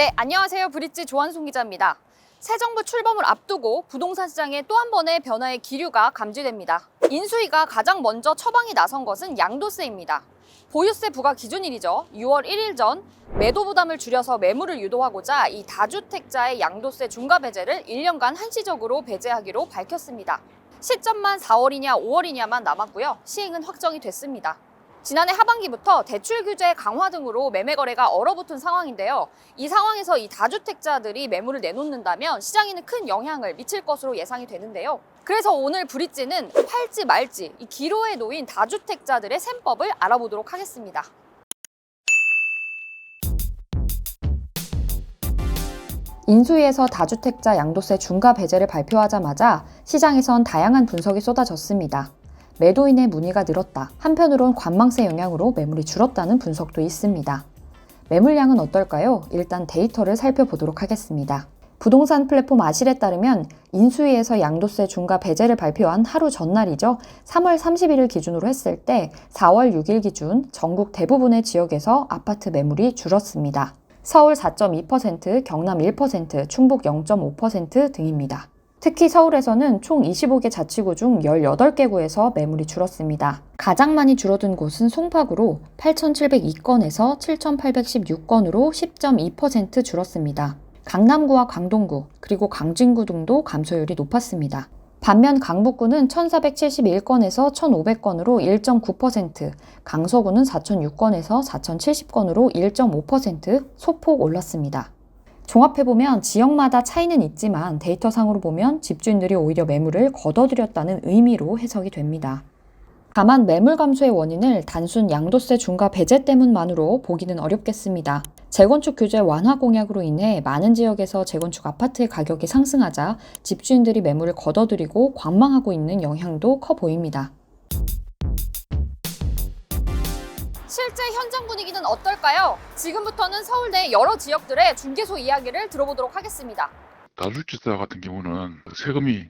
네, 안녕하세요. 브릿지 조한송 기자입니다. 새 정부 출범을 앞두고 부동산 시장에 또 한 번의 변화의 기류가 감지됩니다. 인수위가 가장 먼저 처방이 나선 것은 양도세입니다. 보유세 부과 기준일이죠. 6월 1일 전 매도 부담을 줄여서 매물을 유도하고자 이 다주택자의 양도세 중과 배제를 1년간 한시적으로 배제하기로 밝혔습니다. 시점만 4월이냐 5월이냐만 남았고요. 시행은 확정이 됐습니다. 지난해 하반기부터 대출 규제 강화 등으로 매매 거래가 얼어붙은 상황인데요. 이 상황에서 이 다주택자들이 매물을 내놓는다면 시장에는 큰 영향을 미칠 것으로 예상이 되는데요. 그래서 오늘 브릿지는 팔지 말지 이 기로에 놓인 다주택자들의 셈법을 알아보도록 하겠습니다. 인수위에서 다주택자 양도세 중과 배제를 발표하자마자 시장에선 다양한 분석이 쏟아졌습니다. 매도인의 문의가 늘었다. 한편으론 관망세 영향으로 매물이 줄었다는 분석도 있습니다. 매물량은 어떨까요? 일단 데이터를 살펴보도록 하겠습니다. 부동산 플랫폼 아실에 따르면 인수위에서 양도세 중과 배제를 발표한 하루 전날이죠. 3월 31일 기준으로 했을 때 4월 6일 기준 전국 대부분의 지역에서 아파트 매물이 줄었습니다. 서울 4.2%, 경남 1%, 충북 0.5% 등입니다. 특히 서울에서는 총 25개 자치구 중 18개 구에서 매물이 줄었습니다. 가장 많이 줄어든 곳은 송파구로 8,702건에서 7,816건으로 10.2% 줄었습니다. 강남구와 광동구, 그리고 강진구 등도 감소율이 높았습니다. 반면 강북구는 1,471건에서 1,500건으로 1.9%, 강서구는 4,006건에서 4,070건으로 1.5% 소폭 올랐습니다. 종합해보면 지역마다 차이는 있지만 데이터상으로 보면 집주인들이 오히려 매물을 걷어들였다는 의미로 해석이 됩니다. 다만 매물 감소의 원인을 단순 양도세 중과 배제 때문만으로 보기는 어렵겠습니다. 재건축 규제 완화 공약으로 인해 많은 지역에서 재건축 아파트의 가격이 상승하자 집주인들이 매물을 걷어들이고 관망하고 있는 영향도 커 보입니다. 실제 현장 분위기는 어떨까요? 지금부터는 서울대 여러 지역들의 중개소 이야기를 들어보도록 하겠습니다. 다주택자 같은 경우는 세금이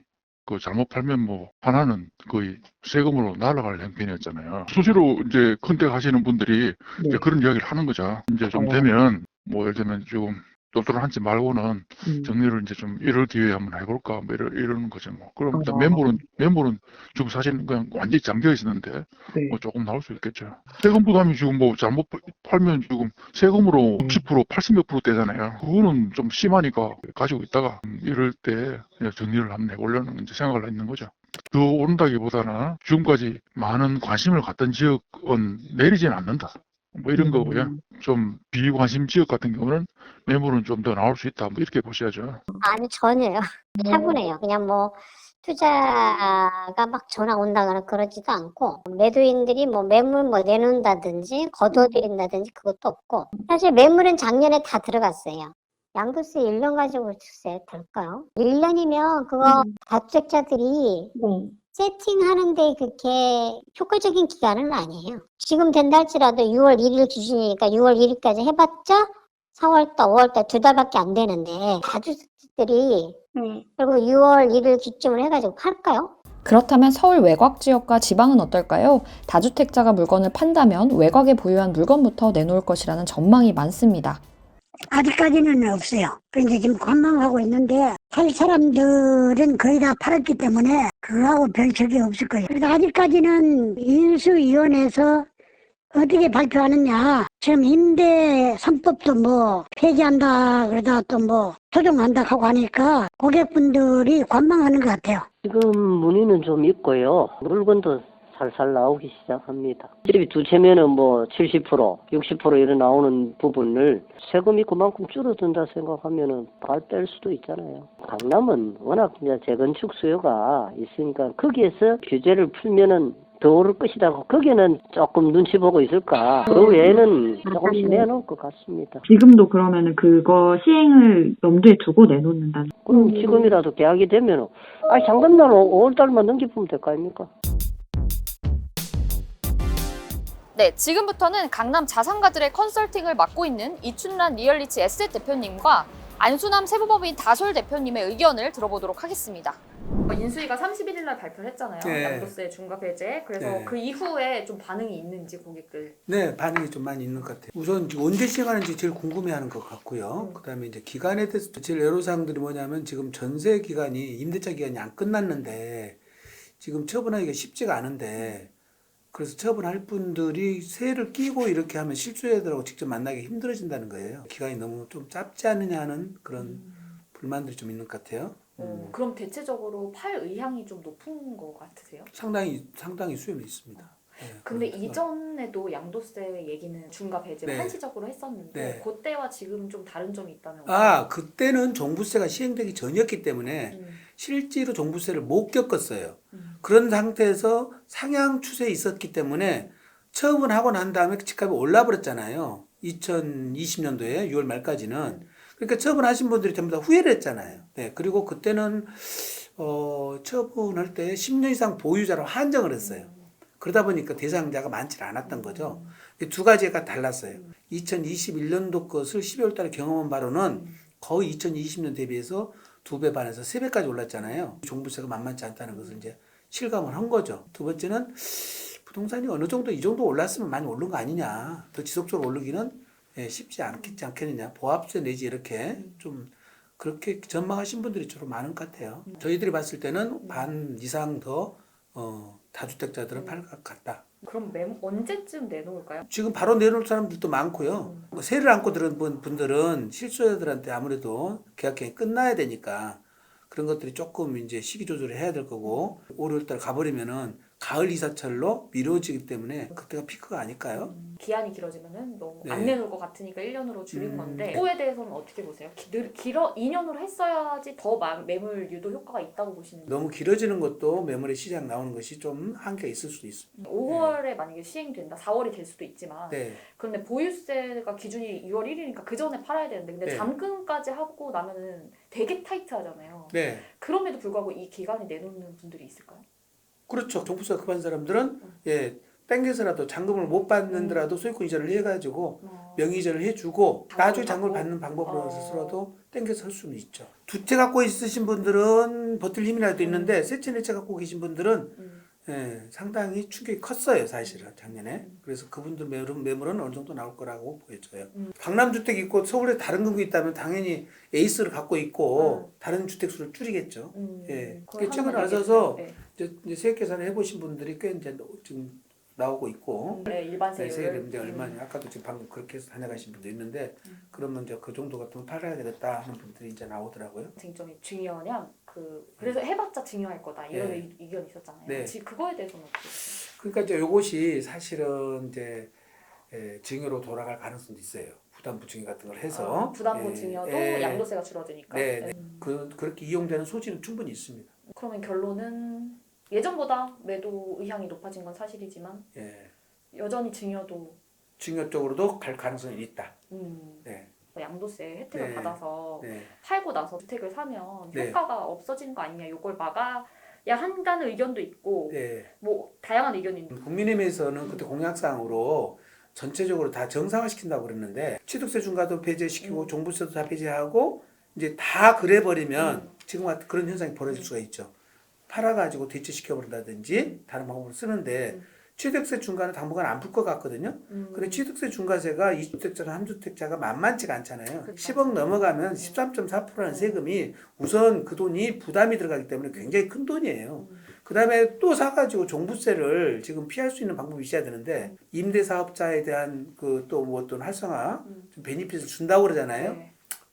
잘못 팔면 하나는 거의 세금으로 날아갈 형편이었잖아요. 수시로 이제 컨택 하시는 분들이 이제 그런 이야기를 하는 거죠. 이제 좀 되면 예를 들면 조금 똘똘한지 말고는 정리를 이제 좀 1월 뒤에 한번 해볼까 이러는 거죠. 그럼 일단 매물은 지금 사실 그냥 완전히 잠겨 있었는데 조금 나올 수 있겠죠. 세금 부담이 지금 잘못 팔면 지금 세금으로 60% 80몇 %대잖아요. 그거는 좀 심하니까 가지고 있다가 이럴 때 정리를 한번 해보려는 이제 생각을 있는 거죠. 더 오른다기보다는 지금까지 많은 관심을 갖던 지역은 내리지는 않는다. 이런 거고요. 좀 비관심 지역 같은 경우는 매물은 좀 더 나올 수 있다. 이렇게 보셔야죠. 아니, 전혀요. 차분해요. 그냥 투자가 막 전화 온다거나 그러지도 않고, 매도인들이 매물 내놓는다든지, 거둬들인다든지 그것도 없고, 사실 매물은 작년에 다 들어갔어요. 양도세 1년 가지고 주세 될까요? 1년이면 그거 다주택자들이 세팅하는데 그렇게 효과적인 기간은 아니에요. 지금 된다 할지라도 6월 1일 기준이니까 6월 1일까지 해봤자 4월달, 5월달 2달밖에 안 되는데 다주택자들이 그리고 6월 1일 기점으로 해가지고 팔까요? 그렇다면 서울 외곽 지역과 지방은 어떨까요? 다주택자가 물건을 판다면 외곽에 보유한 물건부터 내놓을 것이라는 전망이 많습니다. 아직까지는 없어요. 그런데 지금 관망하고 있는데 살 사람들은 거의 다 팔았기 때문에 그거하고 별 적이 없을 거예요. 그래서 아직까지는 인수위원회에서 어떻게 발표하느냐. 지금 임대 3법도 폐지한다 그러다 또 조정한다 하고 하니까 고객분들이 관망하는 것 같아요. 지금 문의는 좀 있고요. 물건도 살살 나오기 시작합니다. 집이 두 채면은 70%, 60% 이런 나오는 부분을 세금이 그만큼 줄어든다 생각하면은 뺄 수도 있잖아요. 강남은 워낙 이제 재건축 수요가 있으니까 거기에서 규제를 풀면은 더 오를 것이다. 거기는 조금 눈치 보고 있을까. 그 외에는 조금씩 내놓을 것 같습니다. 지금도 그러면은 그거 시행을 염두에 두고 내놓는다는. 그럼 지금이라도 계약이 되면은 잔금날 5월달만 넘기면 될 거 아닙니까? 네, 지금부터는 강남 자산가들의 컨설팅을 맡고 있는 이춘란 리얼리치 에셋 대표님과 안수남 세무법인 다솔 대표님의 의견을 들어보도록 하겠습니다. 인수위가 31일 날 발표를 했잖아요. 네. 양도세 중과 배제. 그래서 네. 그 이후에 좀 반응이 있는지 고객들. 네, 반응이 좀 많이 있는 것 같아요. 우선 지금 언제 시행하는지 제일 궁금해하는 것 같고요. 그다음에 이제 기간에 대해서 제일 애로사항들이 뭐냐면 지금 전세 기간이 임대차 기간이 안 끝났는데 지금 처분하기가 쉽지가 않은데 그래서 처분할 분들이 세를 끼고 이렇게 하면 실수요자들하고 직접 만나기 힘들어진다는 거예요. 기간이 너무 좀 짧지 않느냐 하는 그런 불만들이 좀 있는 것 같아요. 그럼 대체적으로 팔 의향이 좀 높은 것 같으세요? 상당히 수요는 있습니다. 네, 근데 그래서 이전에도 양도세 얘기는 중과 배제를 네. 한시적으로 했었는데 네. 그때와 지금 좀 다른 점이 있다면 그때는 종부세가 시행되기 전이었기 때문에 음. 실제로 종부세를 못 겪었어요. 그런 상태에서 상향 추세에 있었기 때문에 처분하고 난 다음에 집값이 올라버렸잖아요. 2020년도에 6월 말까지는. 그러니까 처분하신 분들이 전부 다 후회를 했잖아요. 네, 그리고 그때는 처분할 때 10년 이상 보유자로 한정을 했어요. 그러다 보니까 대상자가 많지 않았던 거죠. 두 가지가 달랐어요. 2021년도 것을 12월 달에 경험한 바로는 거의 2020년 대비해서 2배 반에서 3배까지 올랐잖아요. 종부세가 만만치 않다는 것을 이제 실감을 한 거죠. 두 번째는 부동산이 어느 정도 이 정도 올랐으면 많이 오른 거 아니냐. 더 지속적으로 오르기는 쉽지 않겠느냐. 보합세 내지 이렇게 좀 그렇게 전망하신 분들이 주로 많은 것 같아요. 저희들이 봤을 때는 반 이상 더 다주택자들은 팔 것 같다. 그럼 언제쯤 내놓을까요? 지금 바로 내놓을 사람들도 많고요. 세를 안고 들은 분들은 실수요자들한테 아무래도 계약기간이 끝나야 되니까 그런 것들이 조금 이제 시기 조절을 해야 될 거고 5, 6월달 가버리면은 가을 이사철로 미뤄지기 때문에 그때가 피크가 아닐까요? 기한이 길어지면은 너무 네. 안 내놓을 것 같으니까 1년으로 줄인 건데 그거에 대해서는 어떻게 보세요? 2년으로 했어야지 더 매물 유도 효과가 있다고 보시는 거예요? 너무 길어지는 것도 매물의 시장 나오는 것이 좀 한계가 있을 수도 있습니다. 5월에 만약에 시행된다. 4월이 될 수도 있지만 네. 그런데 보유세가 기준이 6월 1일이니까 그 전에 팔아야 되는데 근데 네. 잠금까지 하고 나면은 되게 타이트하잖아요. 네. 그럼에도 불구하고 이 기간에 내놓는 분들이 있을까요? 그렇죠. 종부세가 급한 사람들은 땡겨서라도 잔금을 못 받는더라도 소유권 이전을 해가지고 명의 이전을 해주고 나중에 잔금을 받는 방법으로 스스로도 땡겨서 할 수는 있죠. 두 채 갖고 있으신 분들은 버틸 힘이라도 있는데 세 채, 네 채 갖고 계신 분들은 상당히 충격이 컸어요, 사실은 작년에. 그래서 그분들 매물은 어느 정도 나올 거라고 보여져요. 강남주택이 있고 서울에 다른 건물이 있다면 당연히 에이스를 갖고 있고 다른 주택수를 줄이겠죠. 그게 최근에 와서 이제 세액 계산을 해보신 분들이 꽤 이제 지금 나오고 있고. 네, 일반 세율. 세율이 이제 얼마냐. 아까도 지금 방금 그렇게 해서 다녀가신 분도 있는데 그러면 이제 그 정도 같으면 팔아야 되겠다 하는 분들이 이제 나오더라고요. 쟁점이 중요하냐? 그래서 해봤자 중요할 거다 이런 의견이 있었잖아요. 네. 그거에 대해서는 어떻게 보세요? 그러니까 이제 요것이 사실은 이제 증여로 돌아갈 가능성도 있어요. 부담부 증여 같은 걸 해서. 부담부 증여도 양도세가 줄어드니까. 네. 그렇게 이용되는 소지는 충분히 있습니다. 그러면 결론은 예전보다 매도 의향이 높아진 건 사실이지만 여전히 증여도 증여 쪽으로도 갈 가능성이 있다. 네. 양도세 혜택을 네. 받아서 네. 팔고 나서 주택을 사면 네. 효과가 없어지는 거 아니냐 이걸 막아야 한다는 의견도 있고 네. 뭐 다양한 의견이 있는데 국민의힘에서는 그때 공약사항으로 전체적으로 다 정상화시킨다고 그랬는데 취득세 중과도 배제시키고 종부세도 다 배제하고 이제 다 그래버리면 지금 같은 그런 현상이 벌어질 수가 있죠. 팔아가지고 대체시켜버린다든지 다른 방법으로 쓰는데 취득세 중과는 당분간 안 풀 것 같거든요. 근데 취득세 중과세가 2주택자나 3주택자가 만만치가 않잖아요. 10억 넘어가면 13.4%라는 세금이 우선 그 돈이 부담이 들어가기 때문에 굉장히 큰 돈이에요. 그 다음에 또 사가지고 종부세를 지금 피할 수 있는 방법이 있어야 되는데 임대사업자에 대한 그 또 뭐 어떤 활성화, 좀 베니핏을 준다고 그러잖아요.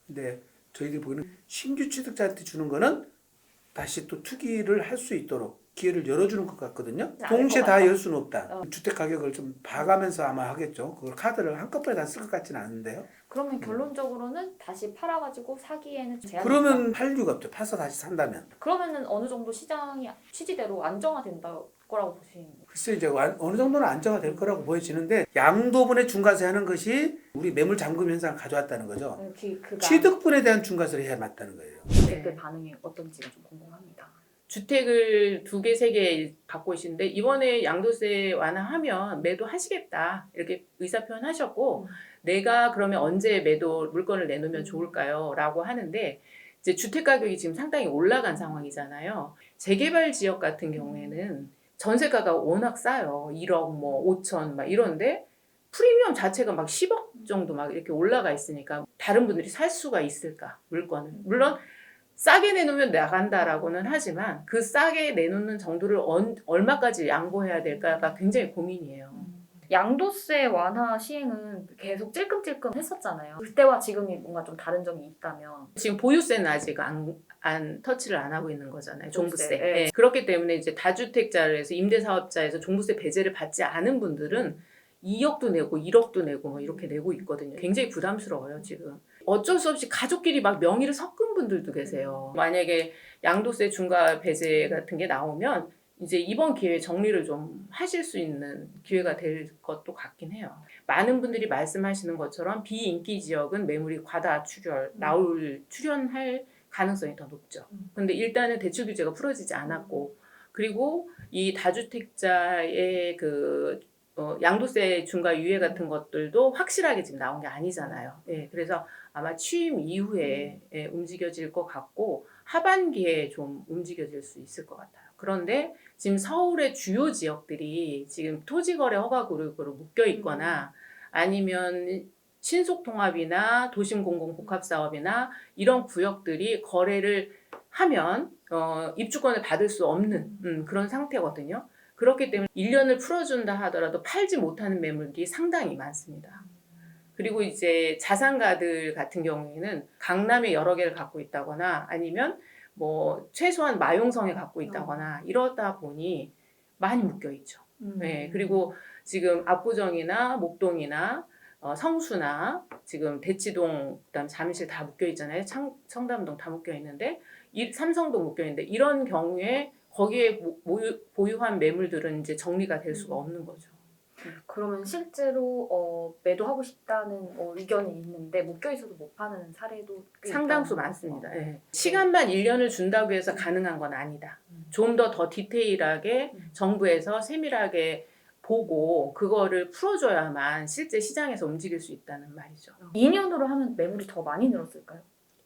근데 저희들이 보기에는 신규 취득자한테 주는 거는 다시 또 투기를 할 수 있도록 기회를 열어주는 것 같거든요. 동시에 다 열 수는 없다. 주택 가격을 좀 봐가면서 아마 하겠죠. 그걸 카드를 한꺼번에 다 쓸 것 같지는 않은데요. 그러면 결론적으로는 다시 팔아가지고 사기에는 제한이 그러면 있다. 팔 이유가 없죠. 파서 다시 산다면. 그러면은 어느 정도 시장이 취지대로 안정화된다 거라고 보시는 거예요? 글쎄 이제 어느 정도는 안정화될 거라고 보여지는데 양도분의 중과세 하는 것이 우리 매물 잠금 현상을 가져왔다는 거죠. 취득분에 대한 중과세를 해야 맞다는 거예요. 주택들 반응이 어떤지가 좀 궁금합니다. 주택을 2개, 3개 갖고 계시는데 이번에 양도세 완화하면 매도하시겠다 이렇게 의사표현 하셨고 내가 그러면 언제 매도 물건을 내놓으면 좋을까요? 라고 하는데 이제 주택 가격이 지금 상당히 올라간 상황이잖아요. 재개발 지역 같은 경우에는 전세가가 워낙 싸요. 1억 뭐 5천 막 이런데 프리미엄 자체가 막 10억 정도 막 이렇게 올라가 있으니까 다른 분들이 살 수가 있을까 물건을. 물론 싸게 내놓으면 나간다라고는 하지만 그 싸게 내놓는 정도를 얼마까지 양보해야 될까가 굉장히 고민이에요. 양도세 완화 시행은 계속 찔끔찔끔 했었잖아요. 그때와 지금이 뭔가 좀 다른 점이 있다면. 지금 보유세는 아직 안 터치를 안 하고 있는 거잖아요. 종부세. 종부세, 예. 네. 그렇기 때문에 이제 다주택자에서 임대사업자에서 종부세 배제를 받지 않은 분들은 2억도 내고 1억도 내고 뭐 이렇게 내고 있거든요. 굉장히 부담스러워요, 지금. 어쩔 수 없이 가족끼리 막 명의를 섞은 분들도 계세요. 만약에 양도세 중과 배제 같은 게 나오면 이제 이번 기회에 정리를 좀 하실 수 있는 기회가 될 것도 같긴 해요. 많은 분들이 말씀하시는 것처럼 비인기 지역은 매물이 과다 출현할 가능성이 더 높죠. 근데 일단은 대출 규제가 풀어지지 않았고, 그리고 이 다주택자의 양도세 중과 유예 같은 것들도 확실하게 지금 나온 게 아니잖아요. 예, 그래서 아마 취임 이후에 움직여질 것 같고 하반기에 좀 움직여질 수 있을 것 같아요. 그런데 지금 서울의 주요 지역들이 지금 토지거래 허가구역으로 묶여 있거나 아니면 신속통합이나 도심공공복합사업이나 이런 구역들이 거래를 하면 입주권을 받을 수 없는 그런 상태거든요. 그렇기 때문에 1년을 풀어준다 하더라도 팔지 못하는 매물들이 상당히 많습니다. 그리고 이제 자산가들 같은 경우에는 강남에 여러 개를 갖고 있다거나 아니면 뭐 최소한 마용성에 갖고 있다거나 이러다 보니 많이 묶여 있죠. 네, 그리고 지금 압구정이나 목동이나 성수나 지금 대치동 그다음 잠실 다 묶여 있잖아요. 청담동 다 묶여 있는데 삼성동 묶여 있는데 이런 경우에 거기에 보유한 매물들은 이제 정리가 될 수가 없는 거죠. 그러면 실제로 매도하고 싶다는 의견이 있는데 묶여 있어도 못 파는 사례도 꽤 상당수 있다는 많습니다. 거. 예. 시간만 1년을 준다고 해서 가능한 건 아니다. 좀 더 디테일하게 정부에서 세밀하게 보고 그거를 풀어줘야만 실제 시장에서 움직일 수 있다는 말이죠. 2년으로 하면 매물이 더 많이 늘었을까요?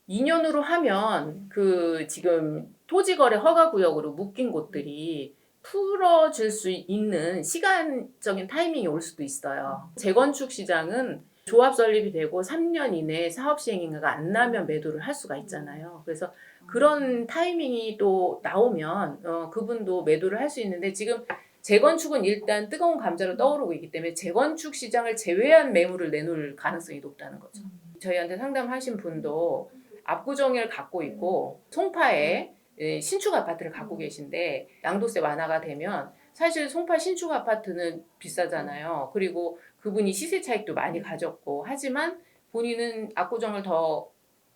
2년으로 하면 그 지금 토지거래 허가구역으로 묶인 곳들이 풀어질 수 있는 시간적인 타이밍이 올 수도 있어요. 재건축 시장은 조합 설립이 되고 3년 이내에 사업 시행인가가 안 나면 매도를 할 수가 있잖아요. 그래서 그런 타이밍이 또 나오면 그분도 매도를 할 수 있는데 지금 재건축은 일단 뜨거운 감자로 떠오르고 있기 때문에 재건축 시장을 제외한 매물을 내놓을 가능성이 높다는 거죠. 저희한테 상담하신 분도 압구정을 갖고 있고 송파에 신축 아파트를 갖고 계신데 양도세 완화가 되면 사실 송파 신축 아파트는 비싸잖아요. 그리고 그분이 시세 차익도 많이 가졌고 하지만 본인은 압구정을 더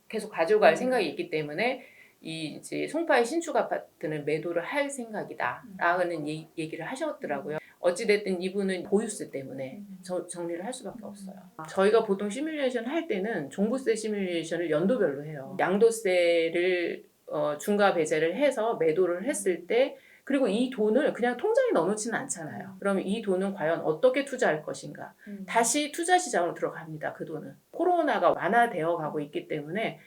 계속 가져갈 생각이 있기 때문에 이제 송파의 신축 아파트는 매도를 할 생각이다라는 얘기를 하셨더라고요. 어찌됐든 이분은 보유세 때문에 정리를 할 수밖에 없어요. 저희가 보통 시뮬레이션 할 때는 종부세 시뮬레이션을 연도별로 해요. 양도세를 중과 배제를 해서 매도를 했을 때 그리고 이 돈을 그냥 통장에 넣어놓지는 않잖아요. 그러면 이 돈은 과연 어떻게 투자할 것인가. 다시 투자 시장으로 들어갑니다. 그 돈은. 코로나가 완화되어 가고 있기 때문에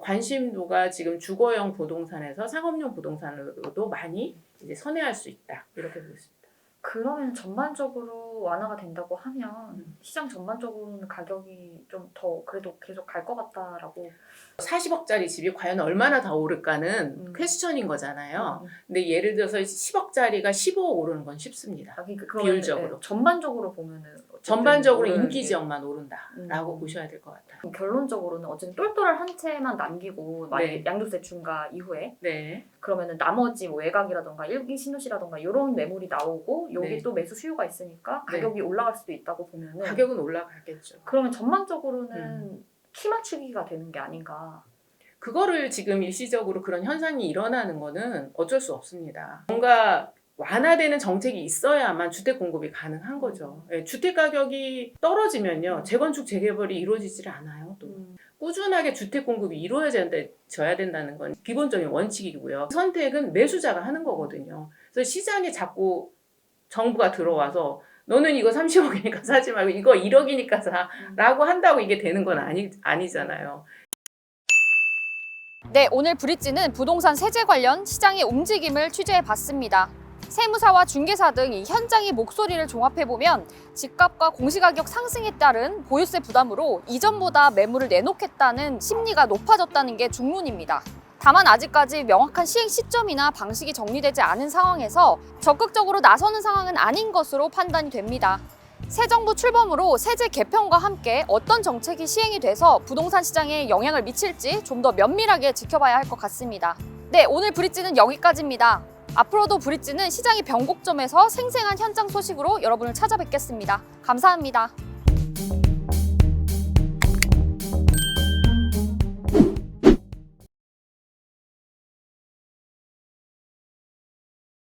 관심도가 지금 주거용 부동산에서 상업용 부동산으로도 많이 이제 선회할 수 있다. 이렇게 보고 있습니다. 그러면 전반적으로 완화가 된다고 하면 시장 전반적으로는 가격이 좀 더 그래도 계속 갈 것 같다라고. 40억짜리 집이 과연 얼마나 더 오를까는 퀘스천인 거잖아요. 근데 예를 들어서 10억짜리가 15억 오르는 건 쉽습니다. 비율적으로. 전반적으로 보면은 전반적으로 인기 지역만 오른다라고 보셔야 될 것 같아요. 결론적으로는 어쨌든 똘똘한 한 채만 남기고 만약에 양도세 중과 이후에 그러면은 나머지 뭐 외곽이라던가 일기 신도시라던가 이런 매물이 나오고 여기 또 매수 수요가 있으니까 가격이 올라갈 수도 있다고 보면은 가격은 올라가겠죠. 그러면 전반적으로는 키 맞추기가 되는 게 아닌가. 그거를 지금 일시적으로 그런 현상이 일어나는 거는 어쩔 수 없습니다. 뭔가 완화되는 정책이 있어야만 주택 공급이 가능한 거죠. 주택 가격이 떨어지면요, 재건축 재개발이 이루어지질 않아요. 또 꾸준하게 주택 공급이 이루어져야 된다는 건 기본적인 원칙이고요. 선택은 매수자가 하는 거거든요. 그래서 시장에 자꾸 정부가 들어와서 너는 이거 30억이니까 사지 말고 이거 1억이니까 사라고 한다고 이게 되는 건 아니잖아요. 네, 오늘 브릿지는 부동산 세제 관련 시장의 움직임을 취재해봤습니다. 세무사와 중개사 등 이 현장의 목소리를 종합해보면 집값과 공시가격 상승에 따른 보유세 부담으로 이전보다 매물을 내놓겠다는 심리가 높아졌다는 게 중론입니다. 다만 아직까지 명확한 시행 시점이나 방식이 정리되지 않은 상황에서 적극적으로 나서는 상황은 아닌 것으로 판단이 됩니다. 새 정부 출범으로 세제 개편과 함께 어떤 정책이 시행이 돼서 부동산 시장에 영향을 미칠지 좀 더 면밀하게 지켜봐야 할 것 같습니다. 네, 오늘 브릿지는 여기까지입니다. 앞으로도 브릿지는 시장의 변곡점에서 생생한 현장 소식으로 여러분을 찾아뵙겠습니다. 감사합니다.